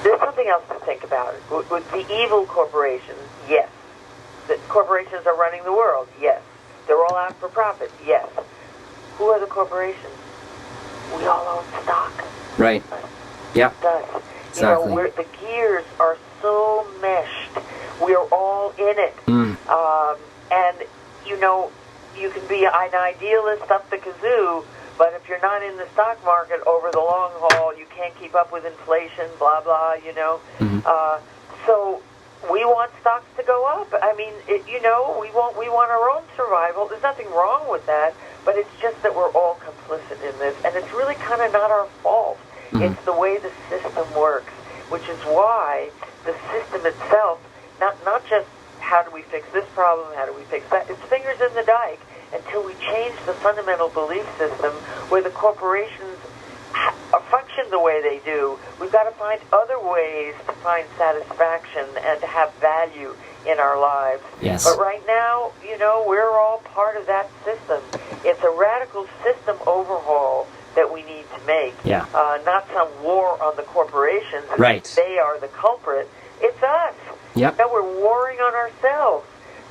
There's something else to think about. With the evil corporations, yes. The corporations are running the world, yes. They're all out for profit, yes. Who are the corporations? We all own stock. Right. Yeah. It's us. Exactly. The gears are so meshed. We're all in it. And, you can be an idealist up the kazoo, but if you're not in the stock market over the long haul, you can't keep up with inflation, blah, blah, So we want stocks to go up. I mean, we want our own survival. There's nothing wrong with that, but it's just that we're all complicit in this, and it's really kind of not our fault. It's the way the system works, which is why the system itself, not just how do we fix this problem, how do we fix that, it's fingers in the dike until we change the fundamental belief system where the corporations function the way they do. We've got to find other ways to find satisfaction and to have value in our lives. Yes. But right now, we're all part of that system. It's a radical system overhaul that we need to make. Yeah. Not some war on the corporations. Right. They are the culprit. It's us. Yep. Now we're warring on ourselves.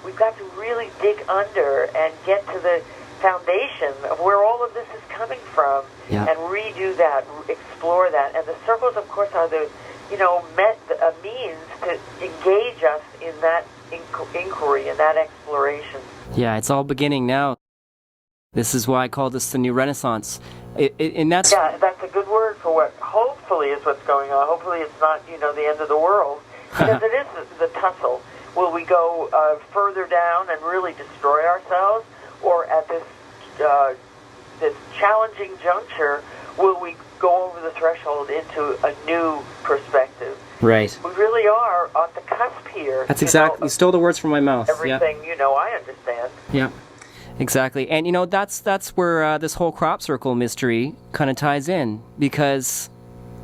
We've got to really dig under and get to the foundation of where all of this is coming from, and redo that, explore that. And the circles, of course, are the, a means to engage us in that inquiry and that exploration. Yeah, it's all beginning now. This is why I call this the new Renaissance. And that's... Yeah, that's a good word for what hopefully is what's going on. Hopefully it's not, the end of the world. Because it is the tussle. Will we go further down and really destroy ourselves? Or at this challenging juncture, will we go over the threshold into a new perspective? Right. We really are at the cusp here. That's exactly. You stole the words from my mouth. Everything, I understand. Yeah. Exactly. And, that's where this whole crop circle mystery kind of ties in, because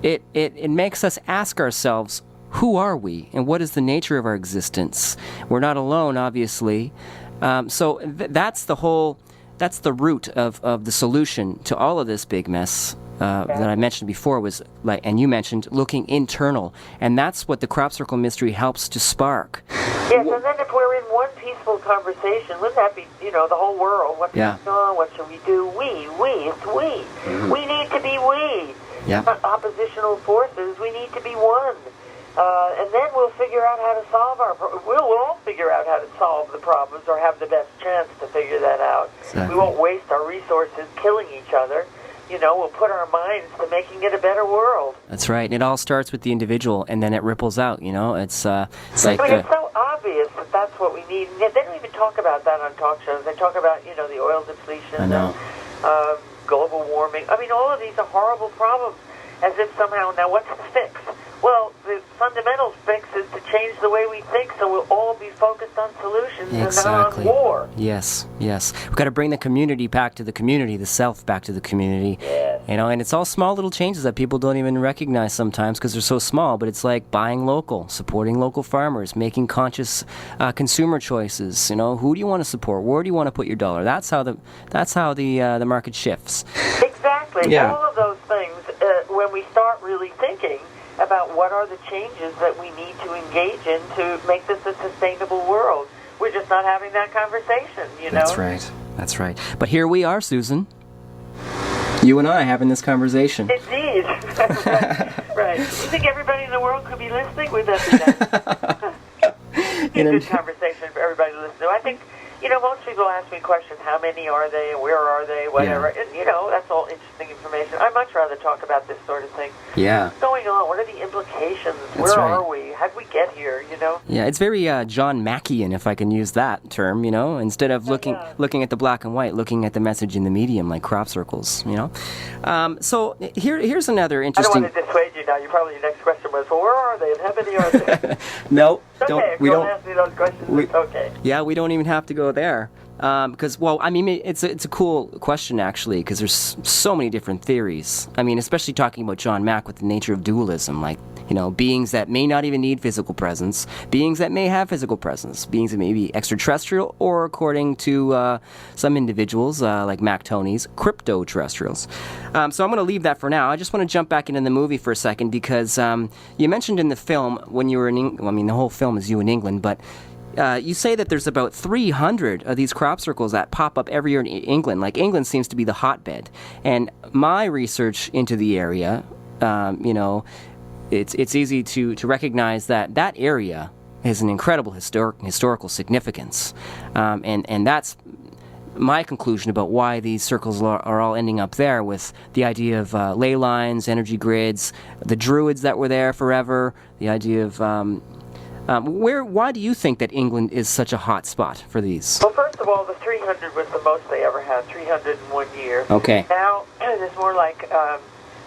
it makes us ask ourselves, who are we, and what is the nature of our existence? We're not alone, obviously. So that's the root of the solution to all of this big mess that I mentioned before, was like, and you mentioned, looking internal. And that's what the crop circle mystery helps to spark. Yes, and then if we're in one peaceful conversation, wouldn't that be, the whole world? What's going on? What should we do? It's we. Mm-hmm. We need to be we. Yeah. Not oppositional forces. We need to be one. And then we'll figure out how to solve we'll all figure out how to solve the problems, or have the best chance to figure that out. Exactly. We won't waste our resources killing each other. We'll put our minds to making it a better world. That's right. And it all starts with the individual, and then it ripples out, It's like... it's so obvious that that's what we need. And they don't even talk about that on talk shows. They talk about, the oil depletion. I know. And, global warming. I mean, all of these are horrible problems, as if somehow, now what's the fix? Well, the fundamental fix is to change the way we think, so we'll all be focused on solutions and not on war. Yes. We've got to bring the community back to the community, the self back to the community. Yes. And it's all small little changes that people don't even recognize sometimes because they're so small, but it's like buying local, supporting local farmers, making conscious consumer choices. Who do you want to support? Where do you want to put your dollar? That's how the market shifts. Exactly. Yeah. All of those things, when we start really thinking about what are the changes that we need to engage in to make this a sustainable world. We're just not having that conversation, That's right. But here we are, Susan. You and I having this conversation. Indeed. Right. You think everybody in the world could be listening? Would that be nice? It's a good conversation for everybody to listen to. I think, most people ask me questions, how many are they, and where are they, whatever. Yeah. And, that's all interesting information. I'd much rather talk about this sort of thing. Yeah. What's going on? What are the implications? That's where right. are we? How'd we get here, Yeah, it's very John Mackian, if I can use that term, instead of looking at the black and white, looking at the message in the medium, like crop circles, So here's another interesting... I don't want to dissuade you now. Your next question was, well, where are they, and how many are there? No, okay, we don't ask me those questions. It's okay. Yeah, we don't even have to go there. Because, well, I mean, it's a cool question, actually, because there's so many different theories. I mean, especially talking about John Mack with the nature of dualism, like, beings that may not even need physical presence, beings that may have physical presence, beings that may be extraterrestrial, or according to some individuals, like Mac Tony's, crypto-terrestrials. So I'm going to leave that for now. I just want to jump back into the movie for a second, because you mentioned in the film, when you were in England, I mean, the whole film is you in England, but you say that there's about 300 of these crop circles that pop up every year in England. Like, England seems to be the hotbed. And my research into the area, it's easy to recognize that area has an incredible historical significance. And that's my conclusion about why these circles are all ending up there, with the idea of ley lines, energy grids, the druids that were there forever, the idea of... why do you think that England is such a hot spot for these? Well, first of all, the 300 was the most they ever had, 300 in 1 year. Okay. Now, there's more like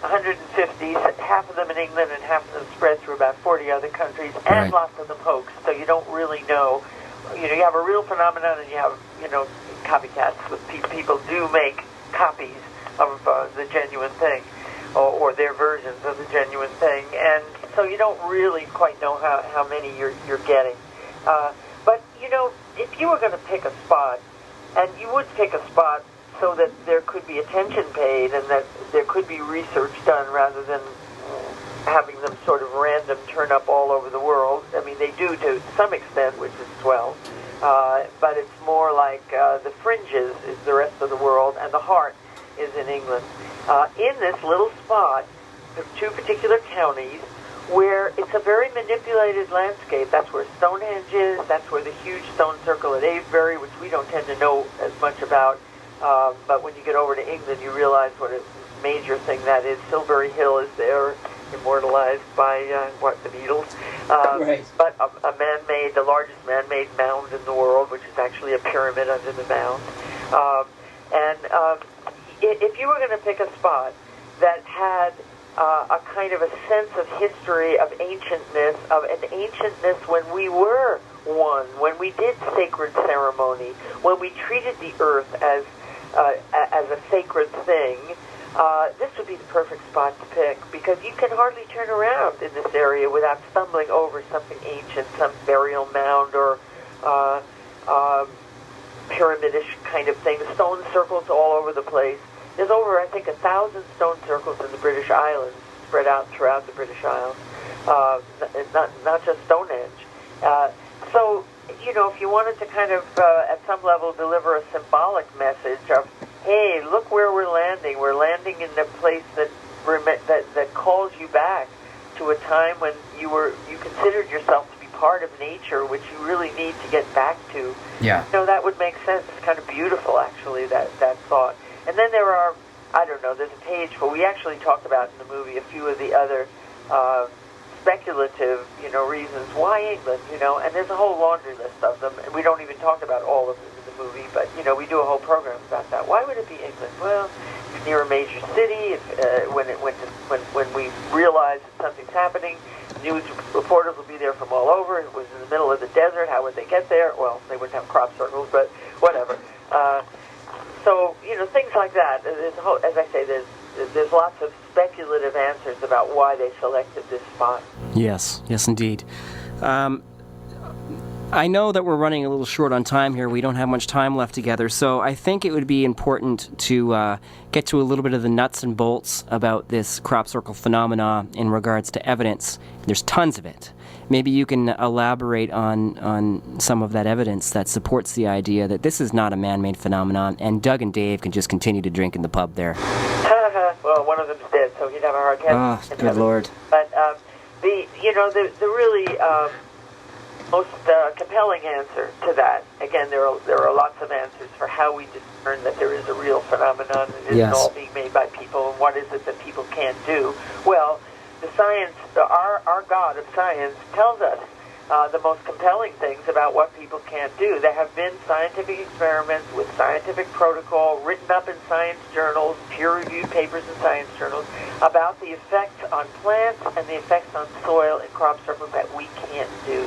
150, half of them in England and half of them spread through about 40 other countries, and Right. lots of them hoax, so you don't really know. You have a real phenomenon, and you have, copycats. People do make copies of the genuine thing, or their versions of the genuine thing, and so you don't really quite know how many you're getting. But, if you were going to pick a spot, and you would pick a spot so that there could be attention paid and that there could be research done rather than having them sort of random turn up all over the world. I mean, they do to some extent, which is swell, but it's more like the fringes is the rest of the world, and the heart is in England. In this little spot, there's two particular counties where it's a very manipulated landscape. That's where Stonehenge is. That's where the huge stone circle at Avebury, which we don't tend to know as much about. But when you get over to England, you realize what a major thing that is. Silbury Hill is there, immortalized by the Beatles. Right. But the largest man-made mound in the world, which is actually a pyramid under the mound. If you were going to pick a spot that had a kind of a sense of history, of ancientness, when we were one, when we did sacred ceremony, when we treated the earth as a sacred thing, this would be the perfect spot to pick, because you can hardly turn around in this area without stumbling over something ancient, some burial mound or pyramidish kind of thing. Stone circles all over the place. There's over, I think, 1,000 stone circles in the British Islands, spread out throughout the British Isles, not just Stonehenge. So, if you wanted to kind of, at some level, deliver a symbolic message of, hey, look where we're landing. We're landing in the place that calls you back to a time when you considered yourself to be part of nature, which you really need to get back to. Yeah. That would make sense. It's kind of beautiful, actually, that thought. And then there are, there's a page where we actually talked about in the movie a few of the other speculative, reasons why England, and there's a whole laundry list of them. And we don't even talk about all of them in the movie, but, we do a whole program about that. Why would it be England? Well, it's near a major city. When we realize that something's happening, news reporters will be there from all over. It was in the middle of the desert. How would they get there? Well, they wouldn't have crop circles, but whatever. So, things like that. As I say, there's lots of speculative answers about why they selected this spot. Yes, indeed. I know that we're running a little short on time here. We don't have much time left together, so I think it would be important to get to a little bit of the nuts and bolts about this crop circle phenomena in regards to evidence. There's tons of it. Maybe you can elaborate on some of that evidence that supports the idea that this is not a man-made phenomenon, and Doug and Dave can just continue to drink in the pub there. Well, one of them's dead, so he'd have a hard time. Oh, good Lord. But the really most compelling answer to that, again, there are lots of answers for how we discern that there is a real phenomenon and isn't all being made by people, and what is it that people can't do. Well, the science, our God of science, tells us the most compelling things about what people can't do. There have been scientific experiments with scientific protocol written up in science journals, peer-reviewed papers in science journals, about the effects on plants and the effects on soil and crop circles that we can't do.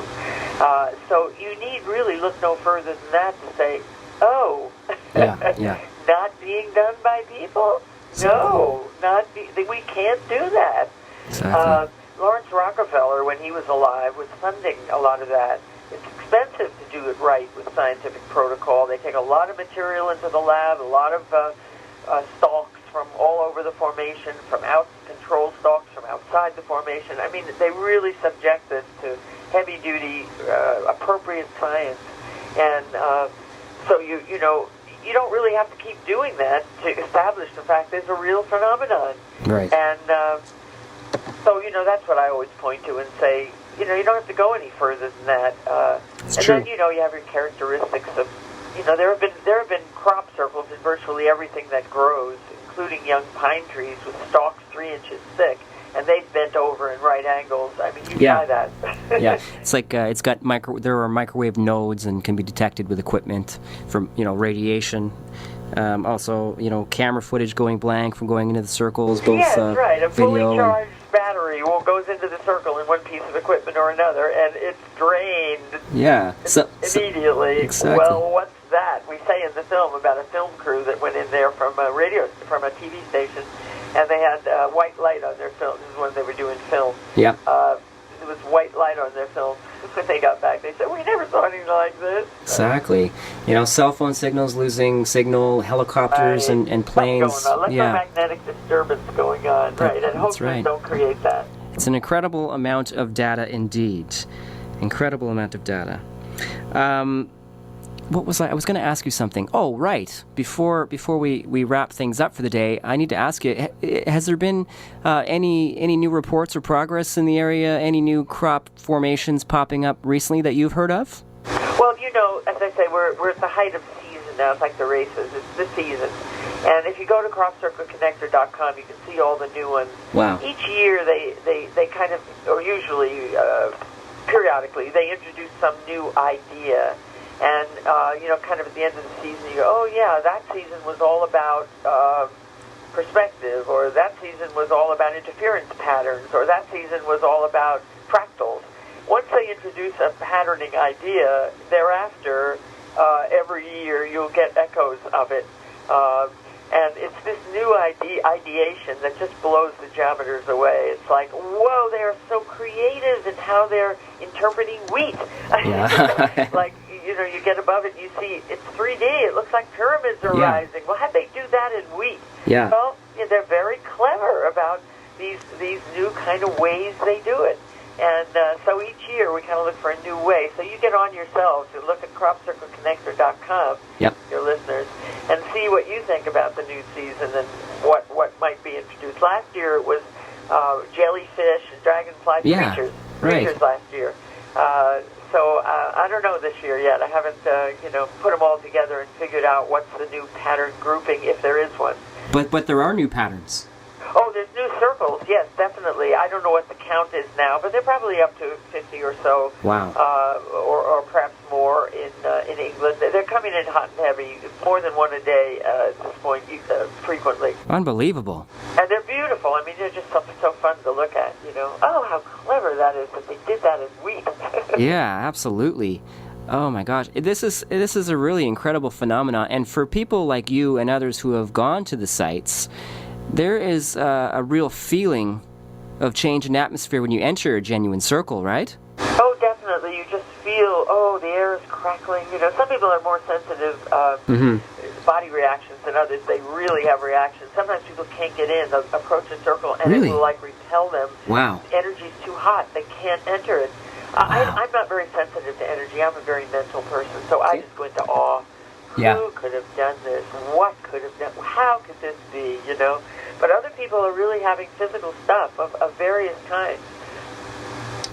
So you need really look no further than that to say, Oh. Yeah. Not being done by people? No, we can't do that. Exactly. Lawrence Rockefeller, when he was alive, was funding a lot of that. It's expensive to do it right with scientific protocol. They take a lot of material into the lab, a lot of stalks from all over the formation, from control stalks from outside the formation. I mean, they really subject this to heavy-duty, appropriate science. And so you don't really have to keep doing that to establish the fact there's a real phenomenon. Right. And so, that's what I always point to and say, you don't have to go any further than that. It's and true. then, you have your characteristics of, there have been crop circles in virtually everything that grows, including young pine trees with stalks 3 inches thick, and they've bent over in right angles. I mean, try that. Yeah, it's like it's got there are microwave nodes and can be detected with equipment from radiation. Also, camera footage going blank from going into the circles. Both yes, right. A fully video charged battery goes into the circle in one piece of equipment or another, and it's drained. Yeah, immediately. Exactly. Well, what's that? We say in the film about a film crew that went in there from a TV station, and they had white light on their film. This is when they were doing film. Yeah. There was white light on their film. When they got back, they said, "We never saw anything like this." Exactly. Cell phone signals losing signal, helicopters and planes. Going on. Electromagnetic disturbance going on, right? And hopefully don't create that. It's an incredible amount of data indeed. Incredible amount of data. What was I was going to ask you something. Oh, right. Before we wrap things up for the day, I need to ask you, has there been any new reports or progress in the area? Any new crop formations popping up recently that you've heard of? Well, as I say, we're at the height of season now. It's like the races. It's the season. And if you go to cropcircleconnector.com, you can see all the new ones. Wow. Each year they kind of, or usually periodically, they introduce some new idea. And, kind of at the end of the season, you go, oh, yeah, that season was all about perspective, or that season was all about interference patterns, or that season was all about fractals. Once they introduce a patterning idea, thereafter, every year you'll get echoes of it. And it's this new ideation that just blows the geometers away. It's like, whoa, they are so creative in how they're interpreting wheat. Yeah. Like, you get above it and you see it's 3D. It looks like pyramids are rising. Well, how'd they do that in wheat? Yeah. Well, they're very clever about these new kind of ways they do it. And so each year we kind of look for a new way. So you get on yourselves and look at cropcircleconnector.com, your listeners, and see what you think about the new season and what might be introduced. Last year it was jellyfish and dragonfly creatures last year. So I don't know this year yet. I haven't put them all together and figured out what's the new pattern grouping, if there is one. But there are new patterns. Oh, there's new circles, yes, definitely. I don't know what the count is now, but they're probably up to 50 or so. Wow. Or perhaps more in England. They're coming in hot and heavy, more than one a day at this point, frequently. Unbelievable. And they're beautiful. I mean, they're just so fun to look at, Oh, how clever that is that they did that in wheat. Yeah, absolutely. Oh my gosh, this is a really incredible phenomenon, and for people like you and others who have gone to the sites, there is a real feeling of change in atmosphere when you enter a genuine circle, right? Oh, definitely. You just feel, the air is crackling. Some people are more sensitive body reactions than others. They really have reactions. Sometimes people can't get in. They'll approach a circle and it will repel them. Wow. The energy's too hot. They can't enter it. I'm not very sensitive to energy. I'm a very mental person, so I just go into awe. Yeah. Who could have done this? What could have done? How could this be? But other people are really having physical stuff of various kinds.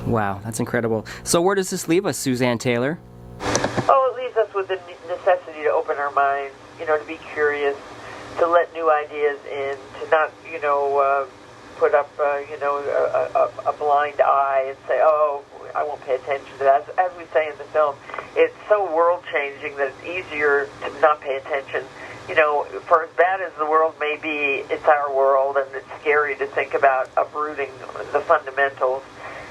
Wow, that's incredible. So where does this leave us, Suzanne Taylor? Oh, it leaves us with the necessity to open our minds, to be curious, to let new ideas in, to not, put up, a blind eye and say, oh, I won't pay attention to that. As we say in the film, it's so world-changing that it's easier to not pay attention. For as bad as the world may be, it's our world, and it's scary to think about uprooting the fundamentals.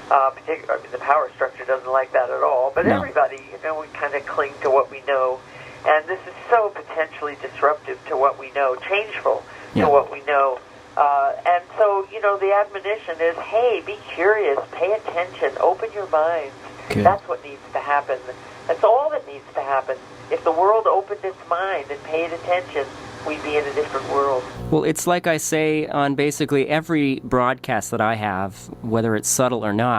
Particularly, the power structure doesn't like that at all. But everybody, we kind of cling to what we know. And this is so potentially disruptive to what we know, changeful Yeah. to what we know. And so, the admonition is, hey, be curious, pay attention, open your minds. Good. That's what needs to happen. That's all that needs to happen. If the world opened its mind and paid attention, we'd be in a different world. Well, it's like I say on basically every broadcast that I have, whether it's subtle or not,